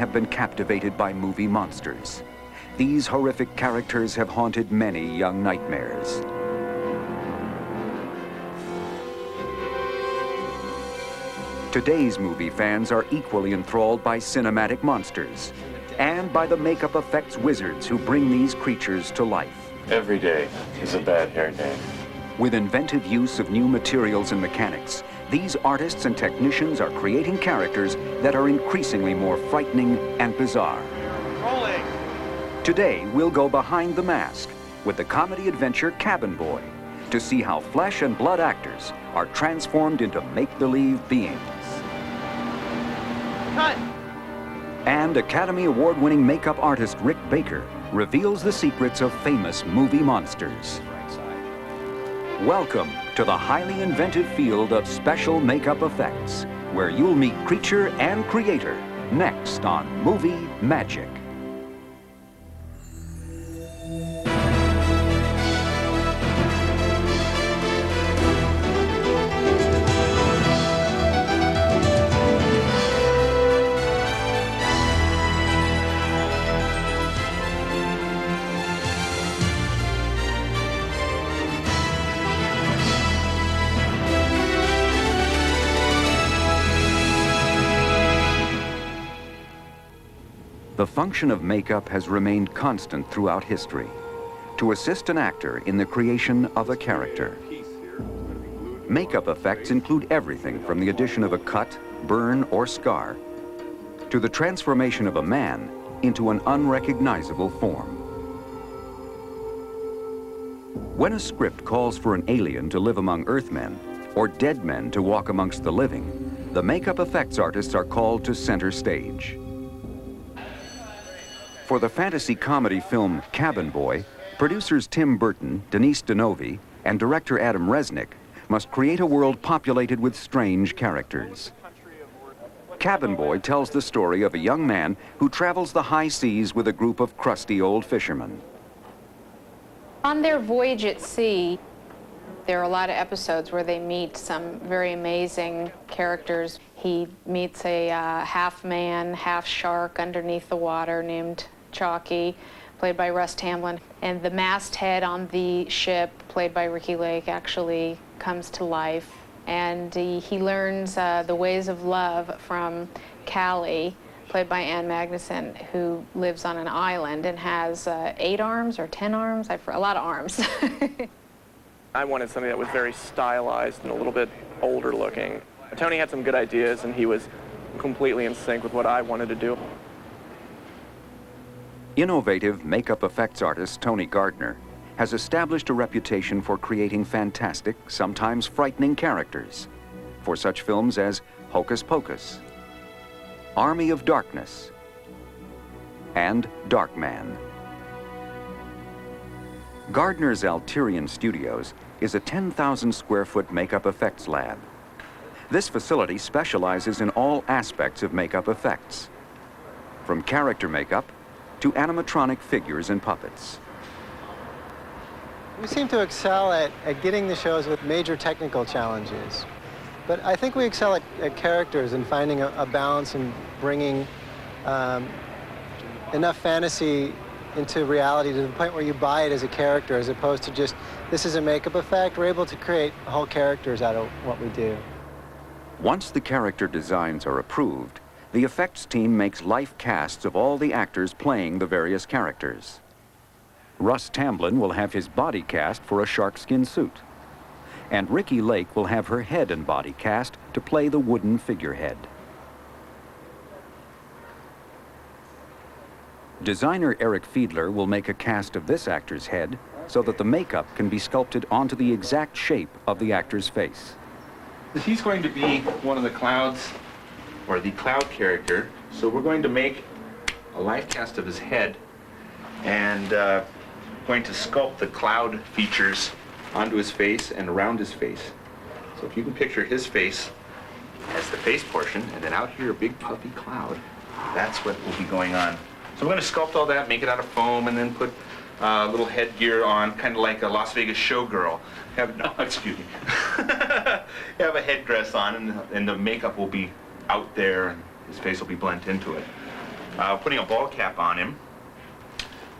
have been captivated by movie monsters. These horrific characters have haunted many young nightmares. Today's movie fans are equally enthralled by cinematic monsters and by the makeup effects wizards who bring these creatures to life. Every day is a bad hair day. With inventive use of new materials and mechanics, these artists and technicians are creating characters that are increasingly more frightening and bizarre. Rolling. Today, we'll go behind the mask with the comedy adventure Cabin Boy to see how flesh and blood actors are transformed into make-believe beings. Cut. And Academy Award-winning makeup artist Rick Baker reveals the secrets of famous movie monsters. Welcome to the highly inventive field of special makeup effects, where you'll meet creature and creator next on Movie Magic. The function of makeup has remained constant throughout history, to assist an actor in the creation of a character. Makeup effects include everything from the addition of a cut, burn, or scar, to the transformation of a man into an unrecognizable form. When a script calls for an alien to live among Earthmen, or dead men to walk amongst the living, the makeup effects artists are called to center stage. For the fantasy comedy film Cabin Boy, producers Tim Burton, Denise Denovi, and director Adam Resnick must create a world populated with strange characters. Cabin Boy tells the story of a young man who travels the high seas with a group of crusty old fishermen. On their voyage at sea, there are a lot of episodes where they meet some very amazing characters. He meets a half man, half shark underneath the water named Chalky, played by Russ Tamblyn. And the masthead on the ship, played by Ricky Lake, actually comes to life. And he learns the ways of love from Callie, played by Ann Magnuson, who lives on an island and has 8 arms or 10 arms, a lot of arms. I wanted something that was very stylized and a little bit older looking. Tony had some good ideas, and he was completely in sync with what I wanted to do. Innovative makeup effects artist Tony Gardner has established a reputation for creating fantastic, sometimes frightening characters for such films as Hocus Pocus, Army of Darkness, and Darkman. Gardner's Alterian Studios is a 10,000 square foot makeup effects lab. This facility specializes in all aspects of makeup effects, from character makeup to animatronic figures and puppets. We seem to excel at getting the shows with major technical challenges. But I think we excel at characters and finding a balance and bringing enough fantasy into reality to the point where you buy it as a character as opposed to just, this is a makeup effect. We're able to create whole characters out of what we do. Once the character designs are approved, the effects team makes life casts of all the actors playing the various characters. Russ Tamblyn will have his body cast for a sharkskin suit, and Ricky Lake will have her head and body cast to play the wooden figurehead. Designer Eric Fiedler will make a cast of this actor's head so that the makeup can be sculpted onto the exact shape of the actor's face. He's going to be one of the clouds, or the cloud character. So we're going to make a life cast of his head and going to sculpt the cloud features onto his face and around his face. So if you can picture his face as the face portion, and then out here a big puffy cloud, that's what will be going on. So we're going to sculpt all that, make it out of foam, and then put little headgear on, kind of like a Las Vegas showgirl. Have a headdress on, and the makeup will be out there, and his face will be blended into it. putting a ball cap on him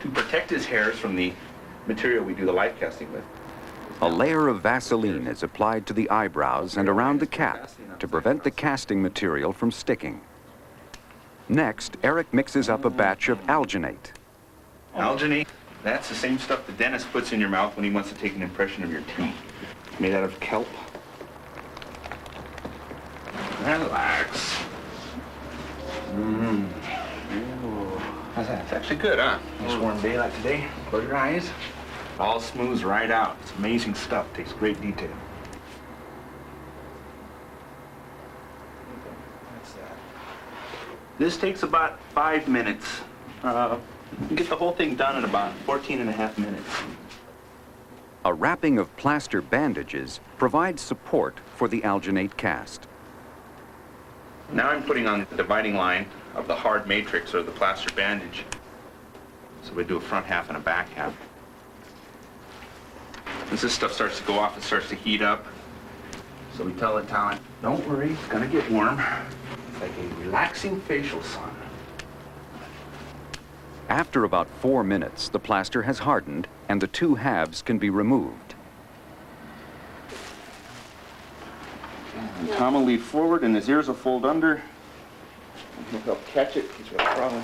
to protect his hairs from the material we do the life casting with. A layer of Vaseline is applied to the eyebrows and around the cap to prevent the casting material from sticking. Next, Eric mixes up a batch of alginate. Alginate, that's the same stuff the dentist puts in your mouth when he wants to take an impression of your teeth. Made out of kelp. Relax. How's that? It's actually good, huh? Nice warm day like today. Close your eyes. All smooths right out. It's amazing stuff. Takes great detail. This takes about 5 minutes. You get the whole thing done in about 14.5 minutes. A wrapping of plaster bandages provides support for the alginate cast. Now I'm putting on the dividing line of the hard matrix or the plaster bandage. So we do a front half and a back half. As this stuff starts to go off, it starts to heat up. So we tell the talent, don't worry, it's gonna get warm. It's like a relaxing facial sauna. After about 4 minutes, the plaster has hardened and the two halves can be removed. And Tom will lead forward and his ears will fold under. And he'll help catch it. He's got a problem.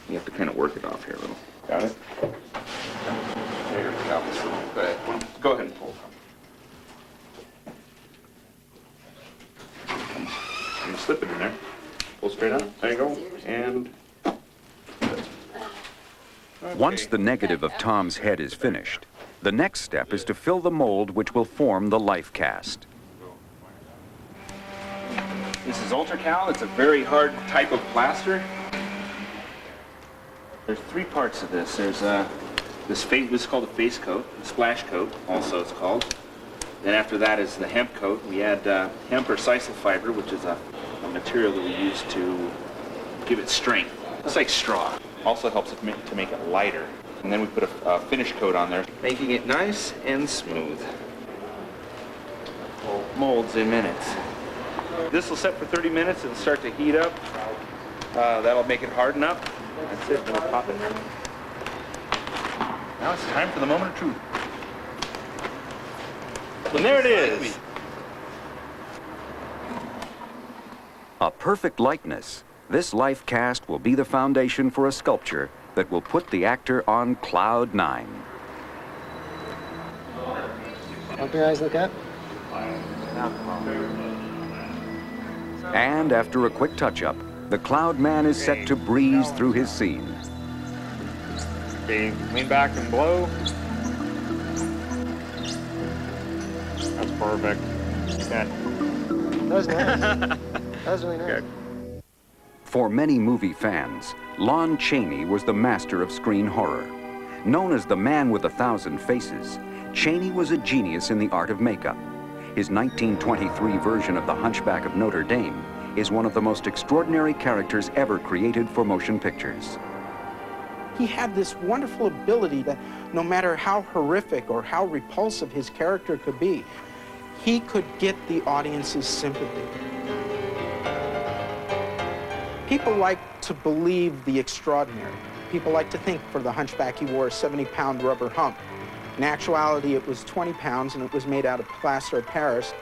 You have to kind of work it off here a little. Got it? There we go. Go ahead. Go ahead and pull. And slip it in there. Pull straight out. There you go. And... Once the negative of Tom's head is finished, the next step is to fill the mold which will form the life cast. This is Ultracal. It's a very hard type of plaster. There's 3 parts of this. There's this is called a face coat, a splash coat, also it's called. Then after that is the hemp coat. We add hemp or sisal fiber, which is a material that we use to give it strength. It's like straw. Also helps it to make it lighter. And then we put a finish coat on there, making it nice and smooth. Molds in minutes. This will set for 30 minutes. It'll start to heat up. That'll make it harden up. That's it. Then we'll pop it. Now it's time for the moment of truth. And there it is. A perfect likeness. This life cast will be the foundation for a sculpture that will put the actor on cloud 9. Help your eyes look up. And after a quick touch-up, the cloud man is set to breeze through his scene. Okay, lean back and blow. That's perfect. Okay. That was nice. That was really nice. Good. For many movie fans, Lon Chaney was the master of screen horror. Known as the man with 1,000 faces, Chaney was a genius in the art of makeup. His 1923 version of The Hunchback of Notre Dame is one of the most extraordinary characters ever created for motion pictures. He had this wonderful ability that no matter how horrific or how repulsive his character could be, he could get the audience's sympathy. People like to believe the extraordinary. People like to think for the Hunchback he wore a 70-pound rubber hump. In actuality, it was 20 pounds and it was made out of plaster of Paris.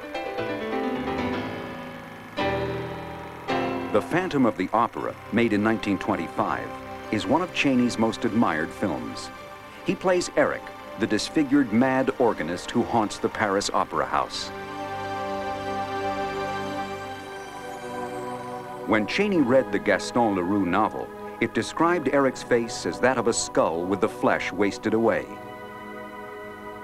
The Phantom of the Opera, made in 1925, is one of Chaney's most admired films. He plays Eric, the disfigured mad organist who haunts the Paris Opera House. When Chaney read the Gaston Leroux novel, it described Eric's face as that of a skull with the flesh wasted away.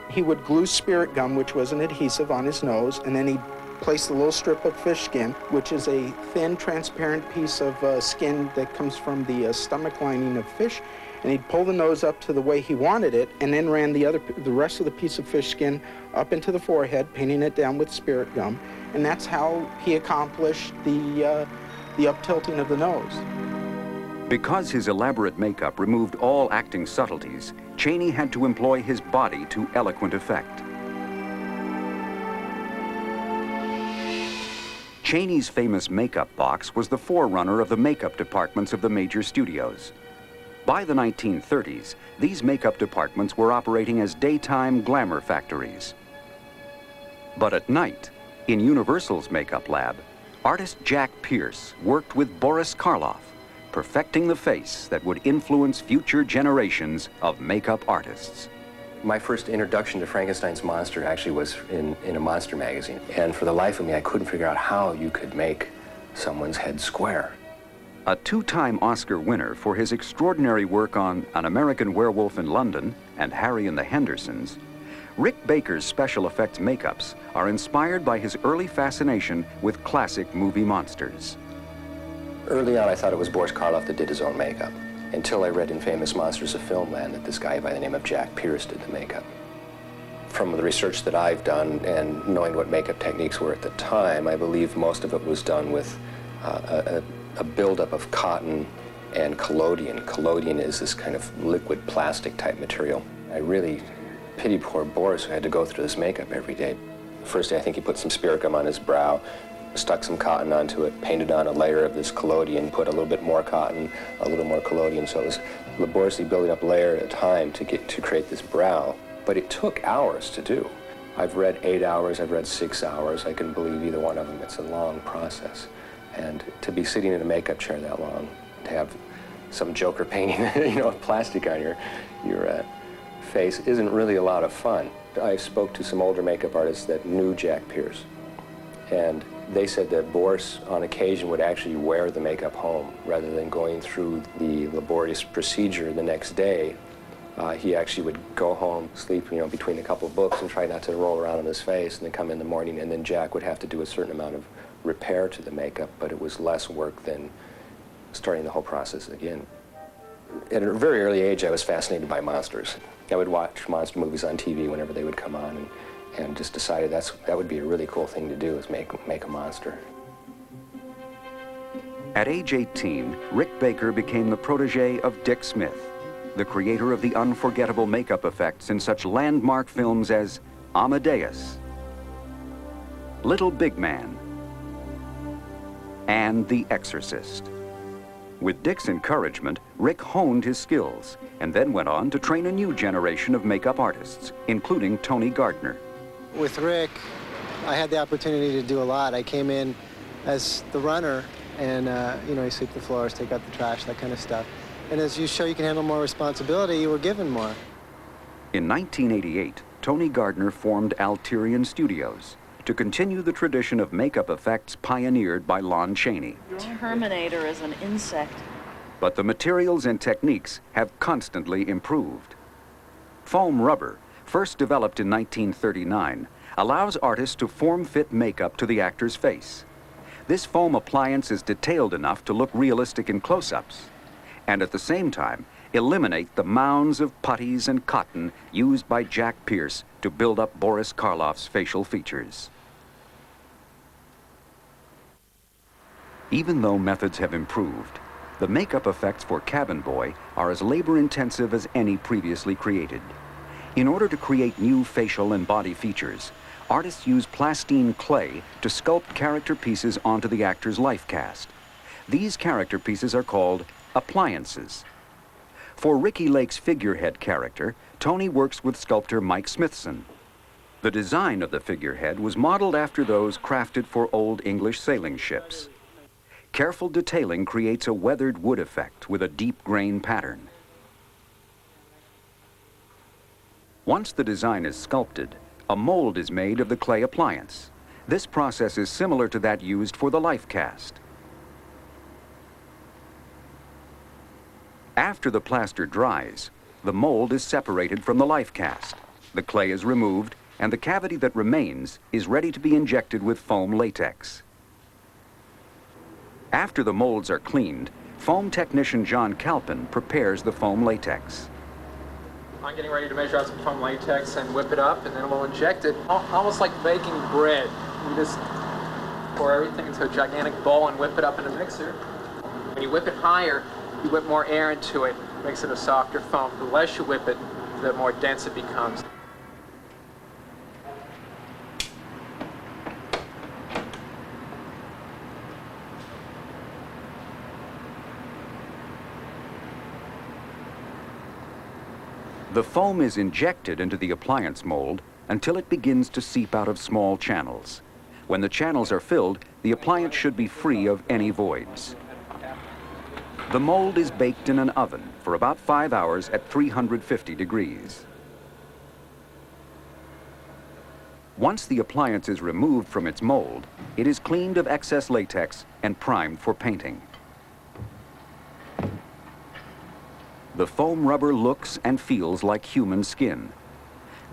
He would glue spirit gum, which was an adhesive, on his nose, and then he'd place a little strip of fish skin, which is a thin, transparent piece of skin that comes from the stomach lining of fish, and he'd pull the nose up to the way he wanted it, and then ran the rest of the piece of fish skin up into the forehead, painting it down with spirit gum, and that's how he accomplished the up-tilting of the nose. Because his elaborate makeup removed all acting subtleties, Chaney had to employ his body to eloquent effect. Cheney's famous makeup box was the forerunner of the makeup departments of the major studios. By the 1930s, these makeup departments were operating as daytime glamour factories. But at night, in Universal's makeup lab, artist Jack Pierce worked with Boris Karloff, perfecting the face that would influence future generations of makeup artists. My first introduction to Frankenstein's monster actually was in a monster magazine. And for the life of me, I couldn't figure out how you could make someone's head square. A two-time Oscar winner for his extraordinary work on An American Werewolf in London and Harry and the Hendersons, Rick Baker's special effects makeups are inspired by his early fascination with classic movie monsters. Early on, I thought it was Boris Karloff that did his own makeup, until I read in Famous Monsters of Filmland that this guy by the name of Jack Pierce did the makeup. From the research that I've done and knowing what makeup techniques were at the time, I believe most of it was done with a buildup of cotton and collodion. Collodion is this kind of liquid plastic type material. I really pity poor Boris who had to go through this makeup every day. First day, I think he put some spirit gum on his brow, stuck some cotton onto it, painted on a layer of this collodion, put a little bit more cotton, a little more collodion. So it was laboriously building up layer at a time to create this brow. But it took hours to do. I've read 8 hours, I've read 6 hours. I couldn't believe either one of them. It's a long process. And to be sitting in a makeup chair that long, to have some joker painting, plastic on your face isn't really a lot of fun. I spoke to some older makeup artists that knew Jack Pierce. And they said that Boris, on occasion, would actually wear the makeup home rather than going through the laborious procedure the next day. He actually would go home, sleep, between a couple of books and try not to roll around on his face, and then come in the morning, and then Jack would have to do a certain amount of repair to the makeup, but it was less work than starting the whole process again. At a very early age, I was fascinated by monsters. I would watch monster movies on TV whenever they would come on, and just decided that would be a really cool thing to do, is make a monster. At age 18, Rick Baker became the protege of Dick Smith, the creator of the unforgettable makeup effects in such landmark films as Amadeus, Little Big Man, and The Exorcist. With Dick's encouragement, Rick honed his skills and then went on to train a new generation of makeup artists, including Tony Gardner. With Rick, I had the opportunity to do a lot. I came in as the runner, and you sweep the floors, take out the trash, that kind of stuff. And as you show you can handle more responsibility, you were given more. In 1988, Tony Gardner formed Alterian Studios to continue the tradition of makeup effects pioneered by Lon Chaney. Terminator is an insect. But the materials and techniques have constantly improved. Foam rubber, first developed in 1939, allows artists to form-fit makeup to the actor's face. This foam appliance is detailed enough to look realistic in close-ups, and at the same time, eliminate the mounds of putties and cotton used by Jack Pierce to build up Boris Karloff's facial features. Even though methods have improved, the makeup effects for Cabin Boy are as labor-intensive as any previously created. In order to create new facial and body features, artists use plastine clay to sculpt character pieces onto the actor's life cast. These character pieces are called appliances. For Ricky Lake's figurehead character, Tony works with sculptor Mike Smithson. The design of the figurehead was modeled after those crafted for old English sailing ships. Careful detailing creates a weathered wood effect with a deep grain pattern. Once the design is sculpted, a mold is made of the clay appliance. This process is similar to that used for the life cast. After the plaster dries, the mold is separated from the life cast. The clay is removed, and the cavity that remains is ready to be injected with foam latex. After the molds are cleaned, foam technician John Calpin prepares the foam latex. I'm getting ready to measure out some foam latex and whip it up, and then we'll inject it, almost like baking bread. We just pour everything into a gigantic bowl and whip it up in a mixer. When you whip it higher, you whip more air into it, makes it a softer foam. The less you whip it, the more dense it becomes. The foam is injected into the appliance mold until it begins to seep out of small channels. When the channels are filled, the appliance should be free of any voids. The mold is baked in an oven for about 5 hours at 350 degrees. Once the appliance is removed from its mold, it is cleaned of excess latex and primed for painting. The foam rubber looks and feels like human skin.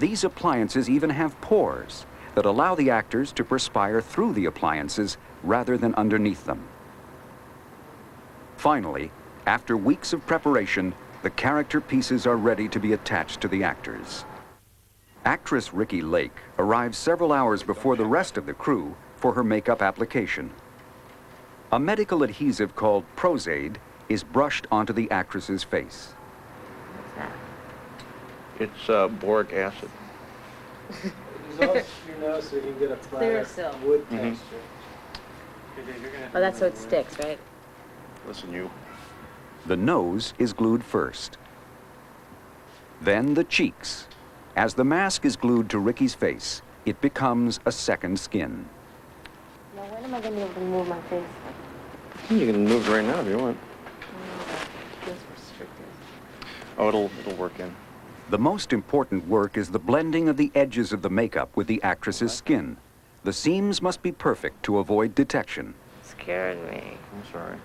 These appliances even have pores that allow the actors to perspire through the appliances rather than underneath them. Finally, after weeks of preparation, the character pieces are ready to be attached to the actors. Actress Ricki Lake arrives several hours before the rest of the crew for her makeup application. A medical adhesive called Pros-Aide is brushed onto the actress's face. It's boric acid. Dissolves your nose so you can get a flat wood texture. Oh, that's so it sticks, right? Listen, you. The nose is glued first. Then the cheeks. As the mask is glued to Ricki's face, it becomes a second skin. Now, when am I going to be able to move my face? You can move it right now if you want. It feels restricted. Oh, it'll work in. The most important work is the blending of the edges of the makeup with the actress's skin. The seams must be perfect to avoid detection. Scared me. I'm sorry.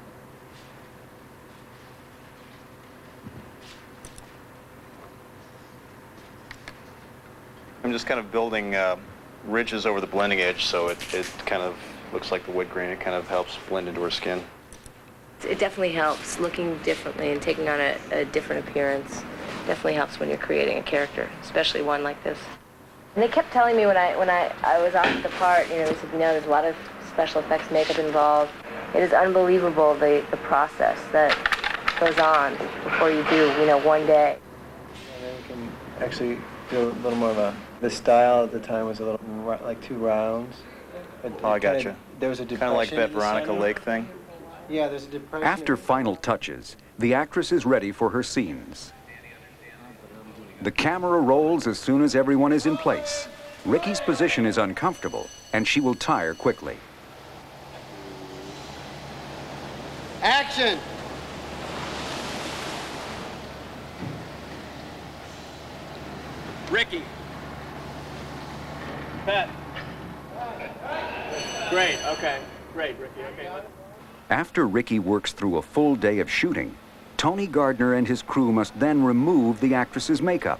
I'm just kind of building ridges over the blending edge so it kind of looks like the wood grain. It kind of helps blend into her skin. It definitely helps looking differently and taking on a different appearance. Definitely helps when you're creating a character, especially one like this. And they kept telling me when I was off the part, they said, there's a lot of special effects makeup involved. It is unbelievable the process that goes on before you do, one day. And then you can actually do a little more of the style at the time was a little like 2 rounds. Oh, I gotcha. There was a depression. Kind of like that in the Veronica center. Lake thing. Yeah, there's a depression. After final touches, the actress is ready for her scenes. The camera rolls as soon as everyone is in place. Ricki's position is uncomfortable, and she will tire quickly. Action! Ricki. Pat. Great, okay. Great, Ricki, okay. After Ricki works through a full day of shooting, Tony Gardner and his crew must then remove the actress's makeup.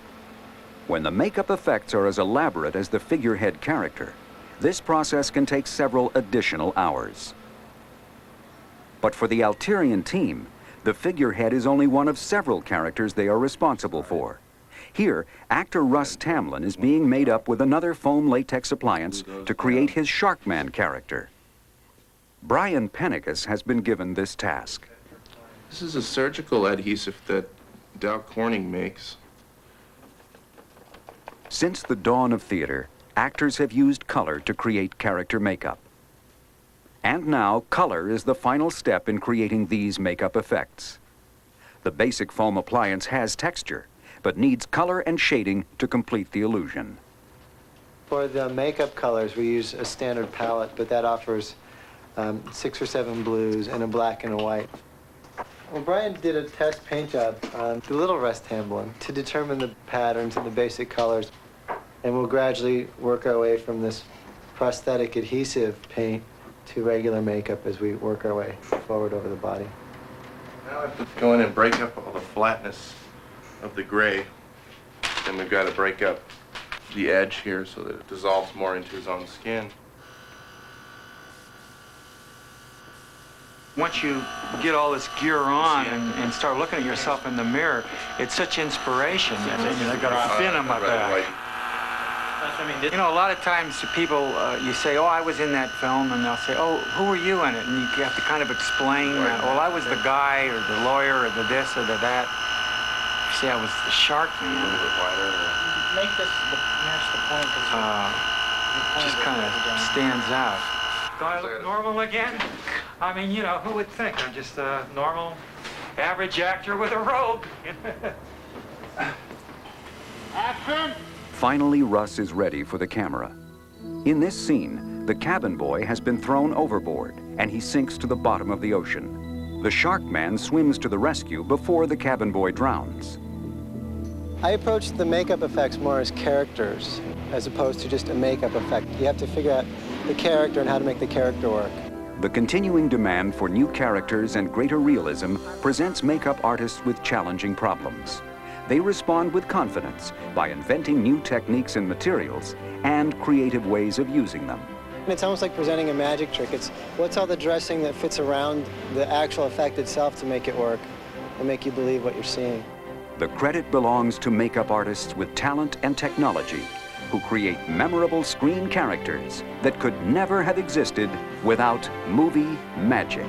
When the makeup effects are as elaborate as the figurehead character, this process can take several additional hours. But for the Alterian team, the figurehead is only one of several characters they are responsible for. Here, actor Russ Tamblyn is being made up with another foam latex appliance to create his Sharkman character. Brian Pennicus has been given this task. This is a surgical adhesive that Dow Corning makes. Since the dawn of theater, actors have used color to create character makeup. And now, color is the final step in creating these makeup effects. The basic foam appliance has texture, but needs color and shading to complete the illusion. For the makeup colors, we use a standard palette, but that offers 6 or 7 blues and a black and a white. Well, Brian did a test paint job on the little Russ Tamblyn to determine the patterns and the basic colors. And we'll gradually work our way from this prosthetic adhesive paint to regular makeup as we work our way forward over the body. Now I have to go in and break up all the flatness of the gray. And we've got to break up the edge here so that it dissolves more into his own skin. Once you get all this gear on and start looking at yourself in the mirror, it's such inspiration. I got a fin on my back. A lot of times people, you say, oh, I was in that film, and they'll say, oh, who were you in it? And you have to kind of explain, well, I was the guy, or the lawyer, or the this, or the that. You say, I was the shark man. A little bit wider. Make this match the point. Just kind of stands out. Do I look normal again? I mean, who would think? I'm just a normal, average actor with a robe. Finally, Russ is ready for the camera. In this scene, the cabin boy has been thrown overboard and he sinks to the bottom of the ocean. The shark man swims to the rescue before the cabin boy drowns. I approached the makeup effects more as characters as opposed to just a makeup effect. You have to figure out the character and how to make the character work. The continuing demand for new characters and greater realism presents makeup artists with challenging problems. They respond with confidence by inventing new techniques and materials and creative ways of using them. It's almost like presenting a magic trick. It's what's all the dressing that fits around the actual effect itself to make it work and make you believe what you're seeing. The credit belongs to makeup artists with talent and technology who create memorable screen characters that could never have existed without movie magic.